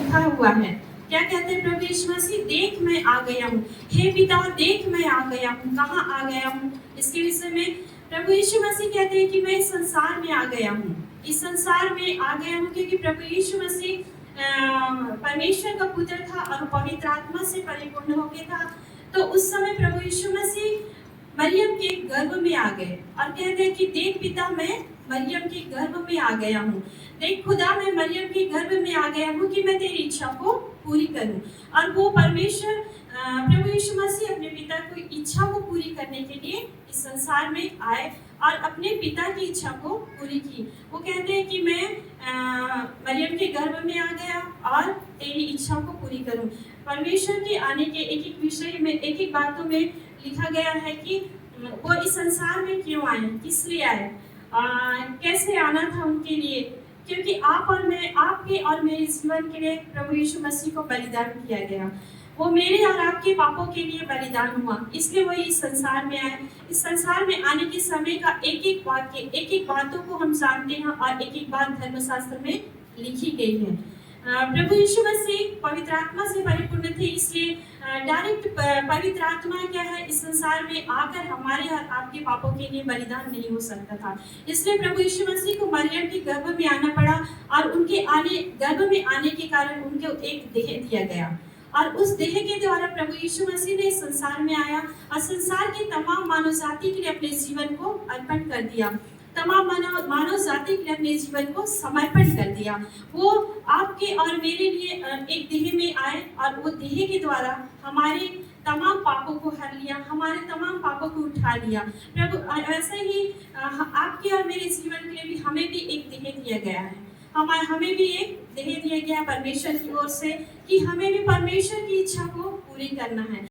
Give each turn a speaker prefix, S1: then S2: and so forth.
S1: लिखा हुआ है। क्या कहते हैं प्रभु यीशु मसीह? देख मैं आ गया हूँ, हे पिता देख मैं आ गया हूँ। कहाँ आ गया हूँ? इसके विषय में प्रभु यीशु मसीह कहते हैं कि मैं इस संसार में आ गया हूँ। इस संसार में आ गया हूँ क्योंकि प्रभु यीशु मसीह परमेश्वर का पुत्र था और पवित्र आत्मा से परिपूर्ण हो गया था। तो उस समय प्रभु यीशु मसीह मरियम के गर्भ में आ गए और कहते हैं कि देख पिता मैं मरियम के गर्भ में आ गया हूँ। देख खुदा मैं मरियम के गर्भ में आ गया हूँ कि मैं तेरी इच्छा को पूरी करूँ। और वो परमेश्वर प्रभु यीशु मसीह अपने पिता की इच्छा को पूरी करने के लिए इस संसार में आए और अपने पिता की इच्छा को पूरी की। वो कहते हैं कि मैं मरियम के गर्भ में आ गया और तेरी इच्छा को पूरी करूं। परमेश्वर के आने के एक एक विषय में, एक एक बातों में लिखा गया है कि वो इस संसार में क्यों आए, किस लिए आए, कैसे आना था उनके लिए। क्योंकि आप और मैं, आपके और मेरे जीवन के लिए प्रभु यीशु मसीह को बलिदान किया गया। वो मेरे और आपके पापों के लिए बलिदान हुआ, इसलिए वो इस संसार में आए। इस संसार में आने के समय का एक एक वाक्य, एक एक बातों को हम जानते हैं और एक एक बात धर्मशास्त्र में लिखी गई है। प्रभु यीशु मसीह पवित्र आत्मा से परिपूर्ण थे, इसलिए डायरेक्ट पवित्र आत्मा क्या है, इस संसार में आकर हमारे और आपके पापों के लिए बलिदान नहीं हो सकता था। इसलिए प्रभु यीशु मसीह को मरियम के गर्भ में आना पड़ा और उनके गर्भ में आने के कारण उनको एक देह दिया गया और उस देह के द्वारा प्रभु यीशु मसीह ने इस संसार में आया और संसार के तमाम मानव जाति के लिए अपने जीवन को अर्पण कर दिया। तमाम मानव जाति के लिए अपने जीवन को समर्पण कर दिया। वो आपके और मेरे लिए एक देह में आए और वो देह के द्वारा हमारे तमाम पापों को हर लिया, हमारे तमाम पापों को उठा लिया। प्रभु ऐसे ही आपके और मेरे जीवन के लिए भी हमें भी एक देह दिया गया है। हमें भी एक देह दिया गया परमेश्वर की ओर से कि हमें भी परमेश्वर की इच्छा को पूरी करना है।